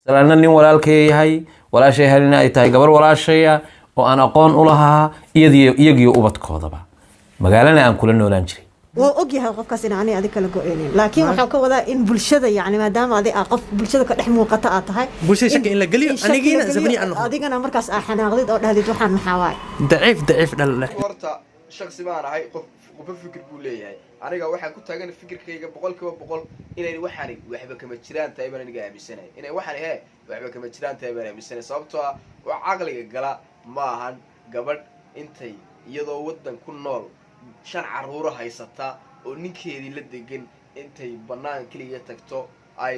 salaana nin walaalkay yahay walaashay halina ay tahay gabar walaashaya oo aan aqoon u lahaa iyagiyo ubadkoodaba magaalana aan kula noolaan jiray وأوجه قفكاس إن أنا أذيك لقوينين لكن وحكوا وذا إن بلشة يعني ما دام هذه أقف بلشة كدحم وقطعت هاي بلشة شكل إلا قليل أنا جينا زبني عنه أذيك أنا مركز أحنا غلط أو هذه توحنا محاواي ضعيف لا ورتا شخص ما أنا هاي قف فكر بولي هاي أنا جا واحد كنت أجن فكر كي بقول إن وحني وحبة كمتشران تايبنا نجا بسنة إن وحني هاي وحبة كمتشران تايبنا بسنة صابتها وعقلي جلا ما هن قبل أنتي يضو ودن كل نول shan caruura haysata oo ninkeedii la degan intay banaan kaliya tagto ay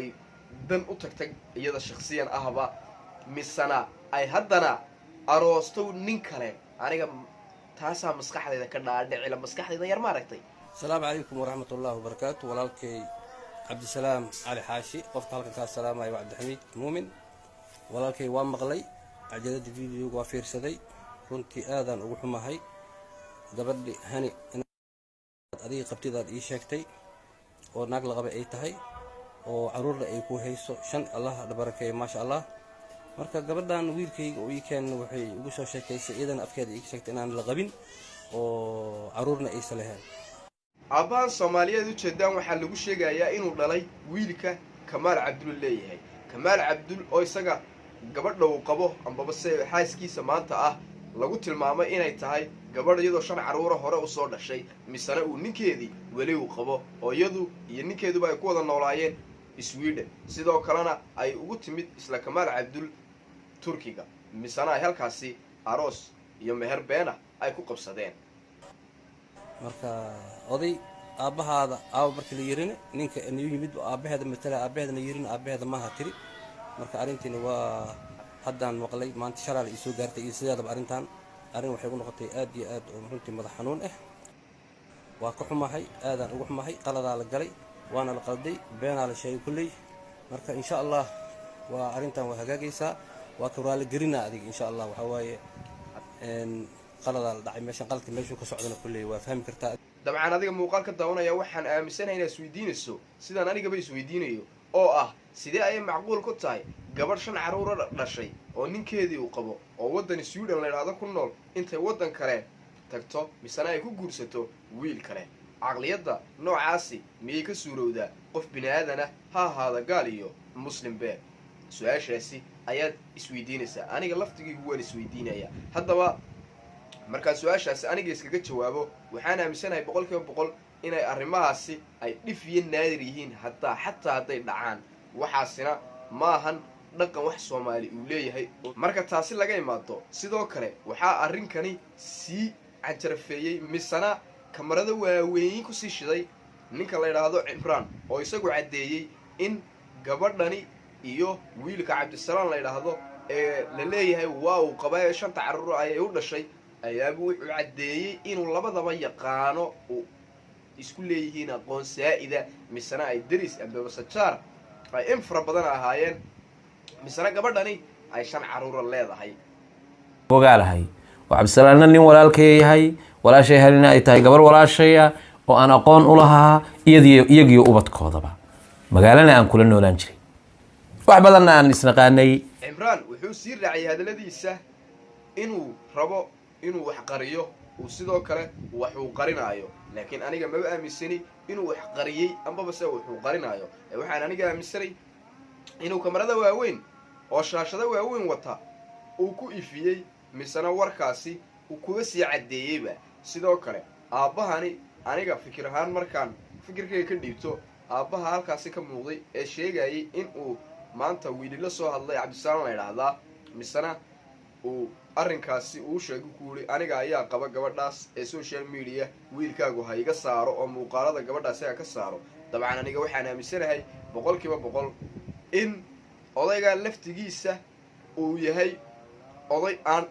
dan u tagtay iyada shakhsiyan ahba misana ay haddana aroosto nin kale aniga taasa maskaxdeeda ka dhaadhicila maskaxdeeda yar ma aragtay. السلام عليكم ورحمة الله وبركاته ولالكي عبد السلام علي حاشي قفت halkan ka salaamay Cabdi Xamiid Muumin walaalkay waa maqlay ajalada video waa fiirsaday runtii aadan ugu xumahay gabadhi hani adiga qabtidaad ii sheegtay oo naag la qabay ay tahay oo caruurna ay ku hayso shan Allah barakeeyo ma sha Allah marka gabadhan wiilkayga oo ii keen waxay ugu soo sheekaysay iidan afkeeda ii sheegtay inaan la qabin oo caruurna ay salahaan aabbahan Soomaaliyeed u jeedaan waxa lagu sheegayaa inuu dhalay wiilka Kamaal Cabdul leeyahay Kamaal Cabdul oo isaga gabadha uu qabo ambaba xaaskiisa maanta ah lagu tilmaamay inay tahay gabadh iyadoo shan caruur hore u soo dhashay misana uu ninkeedii wali uu qabo oo iyadu iyo ninkeeduba ay ku wada noolaayeen Sweden sidoo kalena ay ugu timid isla Kamaal Cabdul Turkiga misana ay halkaasi aroos iyo meher beena ay ku qabsadeen marka oday aabahaada markii la yirin ninka inuu yimid aabaheeda matala aabaheedna yirin aabaheeda ma ha tiri marka arintiina waa haddaan maqlay maanta sharaal ay soo gaartay iyo sidaadaba arin waxay u noqotay aad iyo aad oo runtii madax xanuun ah waa ka xumahay aadan ugu xumahay qalada la galay waana la qalday beena la sheegay kulay marka insha Allah waa arintan waa hagaagaysaa waa ka raali garina adiga insha Allah waxa waaye qalada la dhacay meeshan qalka meeshu ka socdana kulay waa fahmi kartaa dabcan adiga muuqaalka daawanaya waxaan aaminsanahay inaad isweydiinayso sidaan aniga bay isweydiinayo oo ah sidee ay macquul ku tahay gabadh shan caruur dhashay oo ninkeedii uu qabo oo wadan Sweden la yiraahdo ku nool intay wadan kale tagto misana ay ku guursato wiil kale aqliyada noocaasi miyay ka suurowdaa qof bini'aadana ha ahaada gaal iyo muslim bee su'aashaasi ayaad isweydiinaysaa aniga laftigaygu waan isweydiinayaa haddaba marka su'aashaasi aniga iskaga jawaabo waxaan aaminsanahay 100% inay arrimahaasi ay dhif iyo naadir yihiin xataa hadday dhacaan waxaasina maahan dhaqan wax Soomaali uu leeyahay marka taasi laga imaado sidoo kale waxa arrinkani si cajarfeeyay misana kamarada waaweyn ku sii shiday ninka la yiraahdo Imraan oo isagu cadeeyay in gabadhani iyo wiilka Cabdisalaam la yiraahdo ee la leeyahay waa uu qabay shanta caruur ay u dhashay ayaa uu cadeeyay inuu labadaba yaqaano isku leeyihiin aqoon saa'ida misana ay daris ambaba sajar ay infra badan ahaayeen misana gabadhani ay shan caruur leedahay ogaalahay Cabdisalaana nin walaalkay yahay walaashay halina ay tahay gabar walaashaya oo aan aqoon u lahaa iyagiyo ubadkoodaba magaalana aan kula noolaan jiray wax badan aan isnaqaanay Imraan wuxuu sii raacay hadaladiisa inuu rabo inuu wax qariyo uu sidoo kale wax uu qarinayo laakiin aniga ma aaminsani inuu wax qariyay ambaba se wuxuu qarinayo waxaan aniga aaminsanay inuu kamarada waaweyn oo shaashada waaweyn wata uu ku ifiyay misana warkaasi uu kuga sii cadeeyayba sidoo kale aabahani aniga fikir ahaan markaan fikirkayga ka dhiibto aabaha halkaasi ka muuqday ee sheegayay in uu maanta wiil la soo hadlay Cabdisalaam la yiraahdaa misana uu arrinkaasi uu sheegay kuuli aniga ayaa qaba gabadhaas ee social media wiilkaagu ha iga saaro oo muuqaalada gabadhaas ka saaro dabcan aniga waxaan aaminsanahay 100% in odayga laftigiisa uu yahay oday aan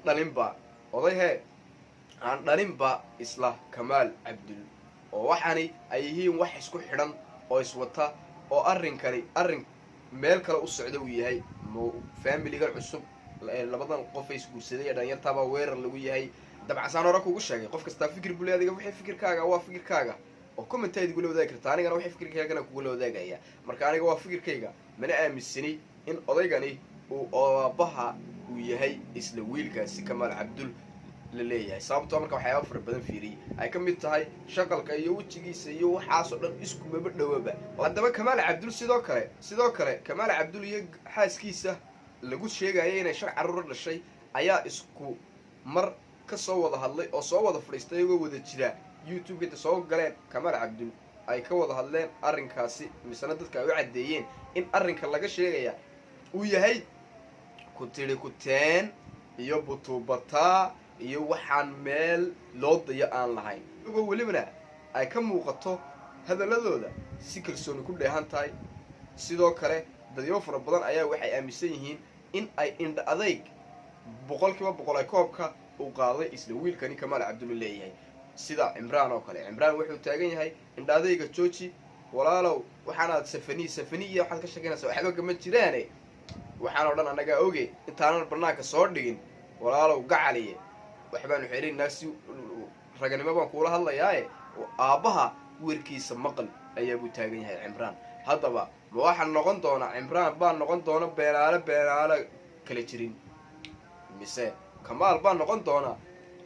dhalinba isla Kamaal Cabdul oo waxani ay yihiin wax isku xidhan oo iswata oo arrinkani arrin meel kale u socdo uu yahay family-ga cusub labadan qof ay isguursaday dhalinyartaba weerar lagu yahay dabcan saan hore kugu sheegay qof kasta fikir buu leeyahay wixii fikirkaaga waa fikirkaaga oo comment-ayda gula wadaagi kartaa anigana wixii fikirkaaga kugu la wadaagaya marka aniga waa fikirkayga mana aaminsani in odaygani uu aabaha uu yahay isla wiilkaasi Kamaal Cabdul la leeyahay sababtoo marka waxyaabo fara badan fiiriyay ay ka mid tahay shaqalka iyo wajigiisa iyo waxaas oo dhan isku maba dhawaba haddaba Kamaal Cabdul sidoo kale Kamaal Cabdul iyo xaaskiisa lagu sheegayay inay 5 caruur dhashay ayaa isku mar ka soo wada hadlay oo soo wada fadhiistay oo wada jira YouTube inta soo galeen Kamaal Cabdul ay ka wada hadleen arrinkaasi misana dadka ay u cadeeyeen in arrinka laga sheegaya uu yahay ku tiri ku teen iyo butubata iyo waxaan meel loo dayo aan lahayn ugu walibna ay ka muuqato hadaladooda si kalsooni ku dheehan tahay sidoo kale dadyo fara badan ayaa waxay aaminsan yihiin in ay indha adayg 100% ay koobka u qaaday isla wiilkani Kamaal Cabdul leeyahay sida Imraan oo kale Imraan wuxuu taagan yahay indha adayga jooji walaalow waxaanaad safani iyo waxaad ka shaqeynaysaa waxba kama jiraan waxaan oo dhan anaga oge intaanan barnaamijka soo dhigin walaalow gacaliye waxbaan xiriirnaa si raganimo baan kula hadlayaa aabaha warkiisa maqal ayaa buu taagan yahay Imraan haddaba ma waxaan noqon doonaa Imraan baan noqon doona beelaala kala jirin mise Kamaal baan noqon doonaa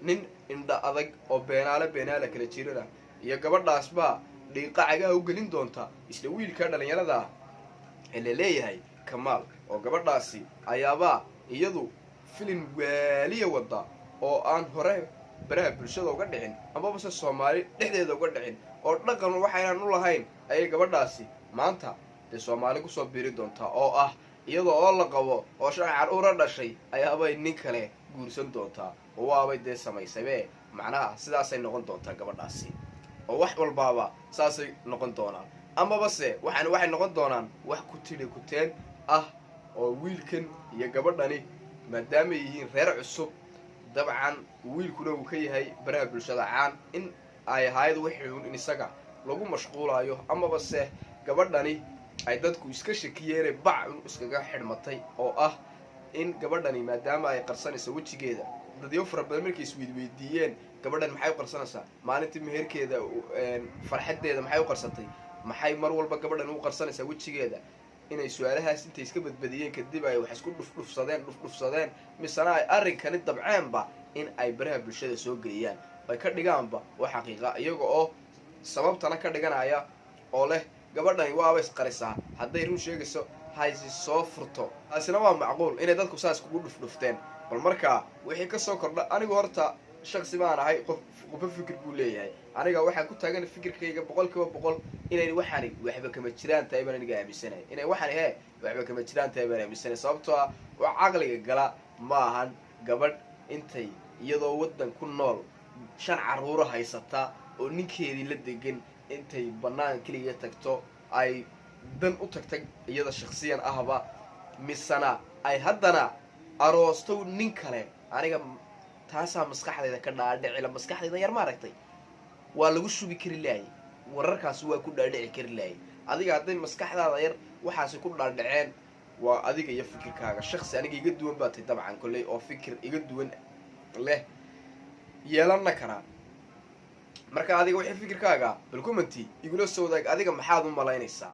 nin indha adag oo beelaala kala jirana iyo gabadhaas baa dhiiqacaga u gelin doonta isla wiilka dhalinyarada ee leeyahay Kamaal oo gabadhaasi ayaaba iyadu filim waaliya wada oo aan hore baraha bulshada uga dhicin ama bas Soomaali dhexdeeda uga dhicin oo dhaqan waxaynan u lahayn ay gabadhaasi maanta ee Soomaali ku soo biiri doonta oo ah iyadoo oo la qabo oo 5 caruur dhashay ayaaba nin kale guursan doonta oo waabay de samaysay macnaha sidaas ay noqon doontaa gabadhaasi oo wax walbaaba saasay noqon doonaan ama base waxay noqon doonaan wax ku tiri ku teen ah oo wiilkan iyo gabadhani maadaama yihiin reer cusub dabcan wiilkuna uu ka yahay baraha bulshada caan in ay hay'ad wixii in isaga lagu mashquulayo ama base gabadhani ay dadku iska shakiyeen bac iskaga xidhmatay oo ah in gabadhani maadaama ay qarsanayso wajigeeda dadyo fara badan markay isweydiiyeen gabadhan maxay u qarsanaysaa maalintii meherkeeda farxadeeda maxay u qarsatay maxay mar walba gabadhan u qarsanaysaa wajigeeda inay su'aalahaas intay iska badbadiyeen kadib ay wax isku dhufsadeen misana ay arrinkani dabcaanba in ay baraha bulshada soo geeyaan ay ka dhigaanba wax xaqiiqa iyaga oo sababtana ka dhiganaya oo leh gabadhani waa is qarisaa hadday run sheegayso haysi soo furto taasina waa macquul inay dadku saas kugu dhufteen bal marka wixii ka soo kordha anigu horta shakhsi baan ahay qof fikir buu leeyahay aniga waxaan ku taagan fikirkayga 100% inay waxba kama jiraan tahay baan aniga aaminsanahay inay waxba kama jiraan tahay baan aaminsanahay sababtoo ah waa caqliga gala ma ahan gabadh intay iyadoo wadan ku nool 5 caruur haysata oo ninkeedii la degan intay banaan kaliya tagto ay dan u tagtay iyada shakhsiyan ahba misana ay haddana aroosto nin kale aniga taasa maskaxdeeda ka dhaadhicila maskaxdeeda yar ma aragtay waa lagu shubi kari laayay wararkaas waa ku dhaadhici kari laayay adiga haday maskaxdaada yar waxaas ku dhaadhiceen waa adiga iyo fikirkaaga shakhsi aniga iga duwan baa tay dabcan kulay oo fikir iga duwan leh yeelana kara marka adiga wixii fikirkaaga bal commenti igula soo wadaag adiga maxaad u malaynaysaa